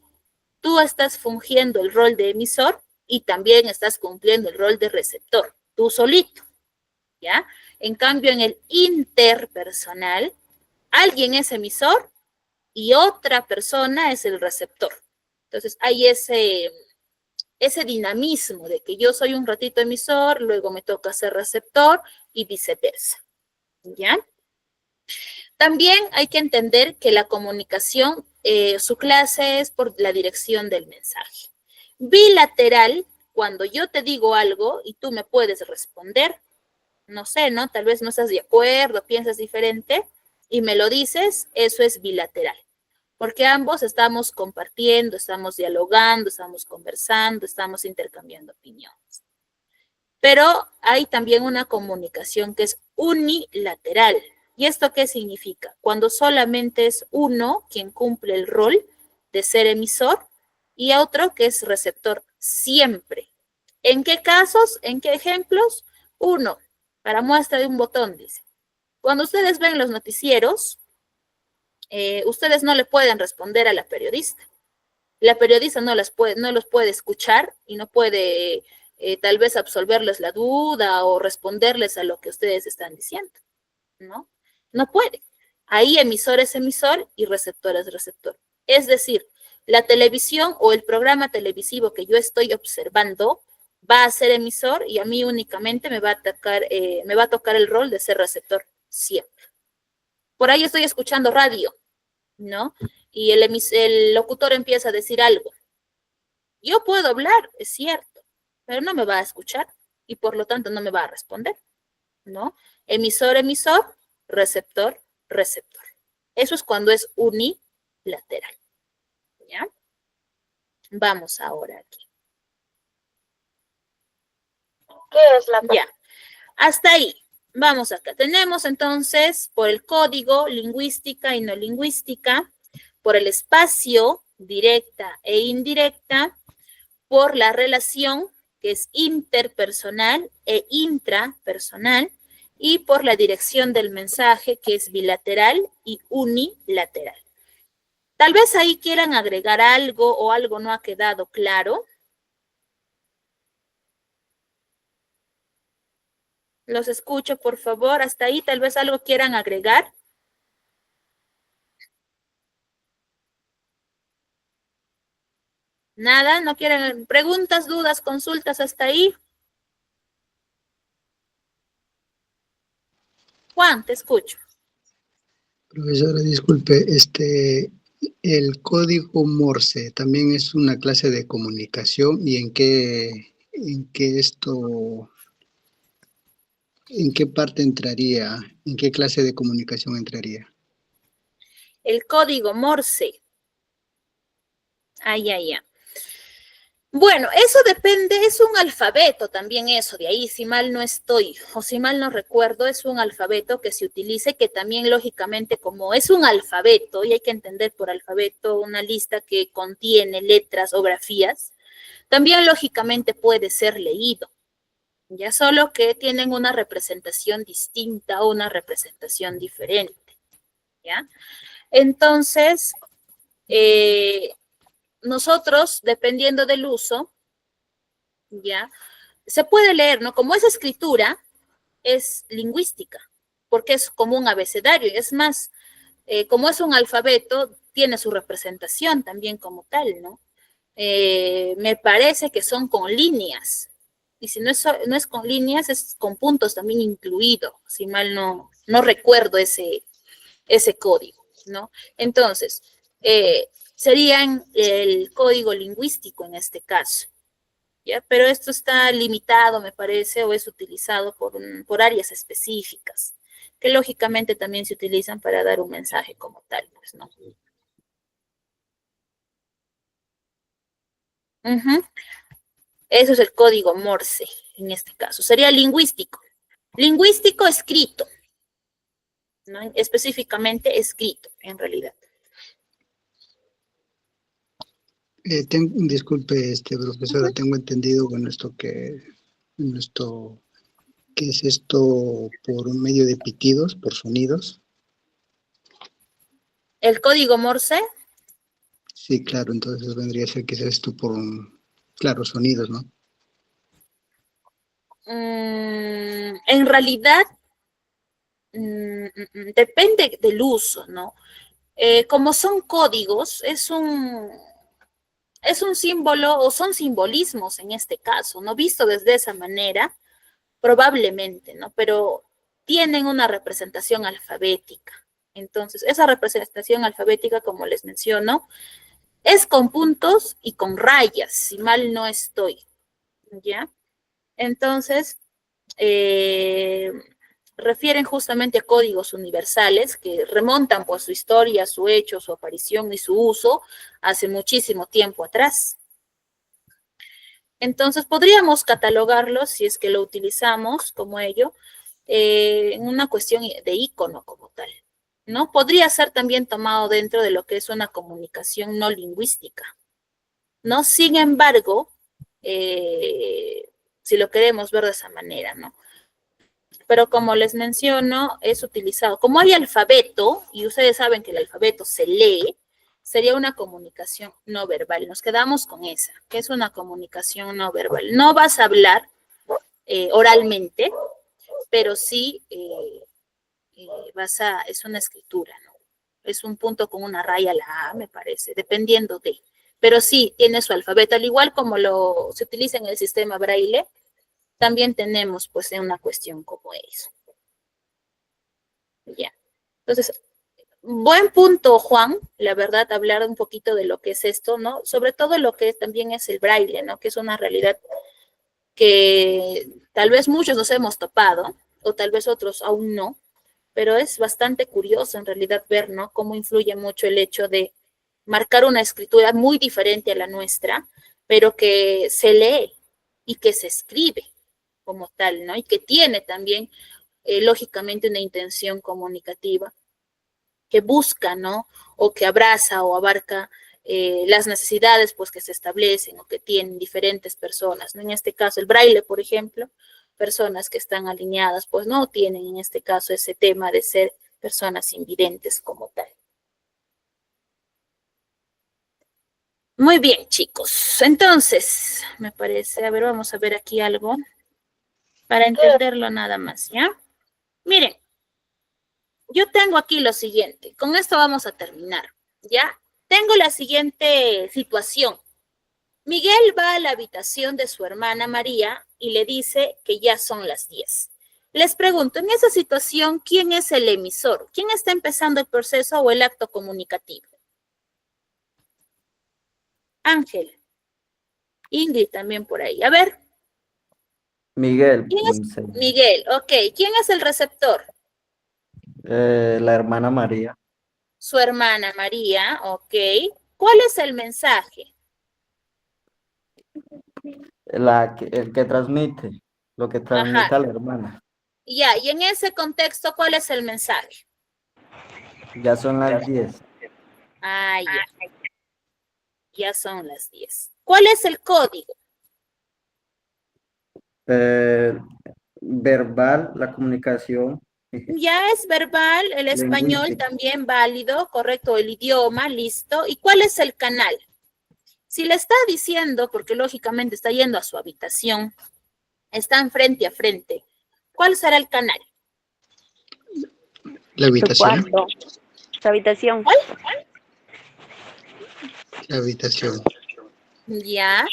Tú estás fungiendo el rol de emisor y también estás cumpliendo el rol de receptor, tú solito, ¿ya? En cambio, en el interpersonal, alguien es emisor y otra persona es el receptor. Entonces, hay ese dinamismo de que yo soy un ratito emisor, luego me toca ser receptor y viceversa, ¿ya? También hay que entender que la comunicación, su clase es por la dirección del mensaje. Bilateral, cuando yo te digo algo y tú me puedes responder, no sé, ¿no? Tal vez no estás de acuerdo, piensas diferente, y me lo dices, eso es bilateral. Porque ambos estamos compartiendo, estamos dialogando, estamos conversando, estamos intercambiando opiniones. Pero hay también una comunicación que es unilateral. ¿Y esto qué significa? Cuando solamente es uno quien cumple el rol de ser emisor y otro que es receptor siempre. ¿En qué casos? ¿En qué ejemplos? Uno, para muestra de un botón, dice. Cuando ustedes ven los noticieros, ustedes no le pueden responder a la periodista. La periodista no los puede escuchar y no puede tal vez absolverles la duda o responderles a lo que ustedes están diciendo, ¿no? No puede. Ahí emisor es emisor y receptor es receptor. Es decir, la televisión o el programa televisivo que yo estoy observando va a ser emisor y a mí únicamente me va a tocar el rol de ser receptor siempre. Por ahí estoy escuchando radio, ¿no? Y el locutor empieza a decir algo. Yo puedo hablar, es cierto, pero no me va a escuchar y por lo tanto no me va a responder, ¿no? Emisor, emisor, receptor, receptor. Eso es cuando es unilateral, ¿ya? Vamos ahora aquí. ¿Qué es la Ya, hasta ahí. Vamos acá. Tenemos entonces por el código, lingüística y no lingüística, por el espacio, directa e indirecta, por la relación, que es interpersonal e intrapersonal, y por la dirección del mensaje, que es bilateral y unilateral. Tal vez ahí quieran agregar algo o algo no ha quedado claro. Los escucho, por favor. Hasta ahí tal vez algo quieran agregar. Nada, no quieren preguntas, dudas, consultas hasta ahí. Juan, te escucho. Profesora, disculpe, el código Morse también es una clase de comunicación y en qué parte entraría, en qué clase de comunicación entraría. El código Morse. Ay, ay, ay. Bueno, eso depende, es un alfabeto también eso, de ahí, si mal no estoy, o si mal no recuerdo, es un alfabeto que se utiliza y que también lógicamente como es un alfabeto, y hay que entender por alfabeto una lista que contiene letras o grafías, también lógicamente puede ser leído, ya solo que tienen una representación distinta o una representación diferente, ¿ya? Entonces, nosotros, dependiendo del uso, ¿ya? Se puede leer, ¿no? Como es escritura, es lingüística, porque es como un abecedario. Es más, como es un alfabeto, tiene su representación también como tal, ¿no? Me parece que son con líneas. Y si no es con líneas, es con puntos también incluido, si mal no recuerdo ese código, ¿no? Entonces, serían el código lingüístico en este caso, ¿ya? Pero esto está limitado, me parece, o es utilizado por áreas específicas, que lógicamente también se utilizan para dar un mensaje como tal, pues, ¿no? Ujú. Eso es el código Morse, en este caso. Sería lingüístico. Lingüístico escrito, ¿no? Específicamente escrito, en realidad. Disculpe, profesora, tengo entendido, bueno, ¿qué es esto por un medio de pitidos, por sonidos? El código Morse, Sí, claro, entonces vendría a ser quizás esto claro, sonidos, ¿no? en realidad, depende del uso, ¿no? Como son códigos, es un símbolo o son simbolismos en este caso, ¿no? Visto desde esa manera, probablemente, ¿no? Pero tienen una representación alfabética. Entonces, esa representación alfabética, como les menciono, es con puntos y con rayas, si mal no estoy, ¿ya? Entonces, refieren justamente a códigos universales que remontan pues su historia, su hecho, su aparición y su uso hace muchísimo tiempo atrás. Entonces podríamos catalogarlos, si es que lo utilizamos como ello, en una cuestión de ícono como tal, ¿no? Podría ser también tomado dentro de lo que es una comunicación no lingüística, ¿no? Sin embargo, si lo queremos ver de esa manera, ¿no? Pero como les menciono, es utilizado. Como hay alfabeto, y ustedes saben que el alfabeto se lee, sería una comunicación no verbal. Nos quedamos con esa, que es una comunicación no verbal. No vas a hablar oralmente, pero sí es una escritura, ¿no? Es un punto con una raya a la A, me parece, dependiendo de. Pero sí, tiene su alfabeto, al igual como se utiliza en el sistema braille, también tenemos pues una cuestión como eso. Ya. Entonces, buen punto, Juan, la verdad, hablar un poquito de lo que es esto, ¿no? Sobre todo lo que también es el braille, ¿no? Que es una realidad que tal vez muchos nos hemos topado, o tal vez otros aún no, pero es bastante curioso en realidad ver, ¿no? Cómo influye mucho el hecho de marcar una escritura muy diferente a la nuestra, pero que se lee y que se escribe como tal, ¿no? Y que tiene también, lógicamente, una intención comunicativa que busca, ¿no? O que abraza o abarca las necesidades, pues, que se establecen o que tienen diferentes personas, ¿no? En este caso, el braille, por ejemplo, personas que están alineadas, pues, no tienen en este caso ese tema de ser personas invidentes como tal. Muy bien, chicos. Entonces, me parece, a ver, vamos a ver aquí algo para entenderlo nada más, ¿ya? Miren, yo tengo aquí lo siguiente. Con esto vamos a terminar, ¿ya? Tengo la siguiente situación. Miguel va a la habitación de su hermana María y le dice que ya son las 10. Les pregunto, en esa situación, ¿quién es el emisor? ¿Quién está empezando el proceso o el acto comunicativo? Ángel. Ingrid también por ahí. A ver. Miguel. ¿Quién es? Miguel, ok. ¿Quién es el receptor? La hermana María. Su hermana María, ok. ¿Cuál es el mensaje? El que transmite, lo que transmite Ajá. a la hermana. Ya, y en ese contexto, ¿cuál es el mensaje? Ya son las 10. Ah, ya. Ya son las 10. ¿Cuál es el código? Verbal, la comunicación. Ya es verbal, el español Lingüística. también válido, correcto, el idioma, listo. ¿Y cuál es el canal? Si le está diciendo, porque lógicamente está yendo a su habitación, están frente a frente, ¿cuál será el canal? La Su habitación. cuarto, su habitación. ¿Cuál? La habitación. Ya.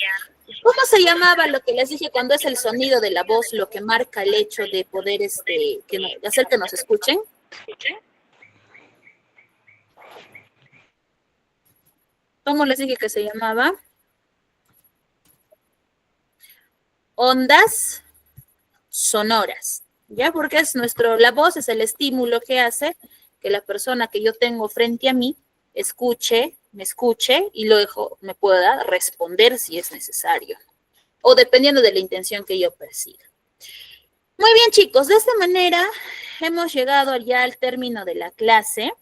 ¿Cómo se llamaba lo que les dije cuando es el sonido de la voz lo que marca el hecho de poder hacer que nos escuchen? ¿Cómo les dije que se llamaba? Ondas sonoras, ¿ya? Porque la voz es el estímulo que hace que la persona que yo tengo frente a mí me escuche y luego me pueda responder si es necesario, o dependiendo de la intención que yo persiga. Muy bien, chicos, de esta manera hemos llegado ya al término de la clase.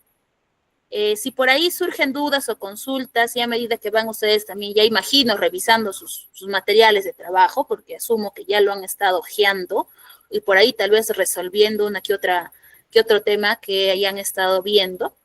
Si por ahí surgen dudas o consultas, y a medida que van ustedes también, ya imagino, revisando sus materiales de trabajo, porque asumo que ya lo han estado hojeando, y por ahí tal vez resolviendo una que otro tema que hayan estado viendo.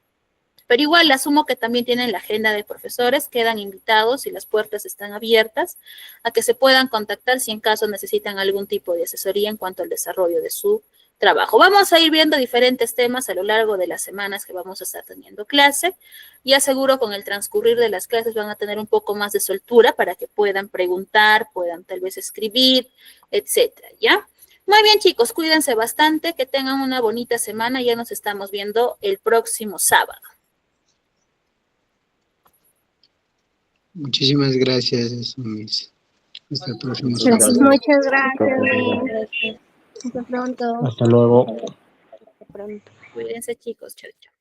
Pero igual asumo que también tienen la agenda de profesores, quedan invitados y las puertas están abiertas a que se puedan contactar si en caso necesitan algún tipo de asesoría en cuanto al desarrollo de su trabajo. Vamos a ir viendo diferentes temas a lo largo de las semanas que vamos a estar teniendo clase y aseguro con el transcurrir de las clases van a tener un poco más de soltura para que puedan preguntar, puedan tal vez escribir, etcétera, ¿ya? Muy bien, chicos, cuídense bastante, que tengan una bonita semana, ya nos estamos viendo el próximo sábado. Muchísimas gracias, Miss. Hasta el próximo sábado. Muchas gracias. Hasta pronto. Hasta luego. pronto. Cuídense, chicos. Chau, chau.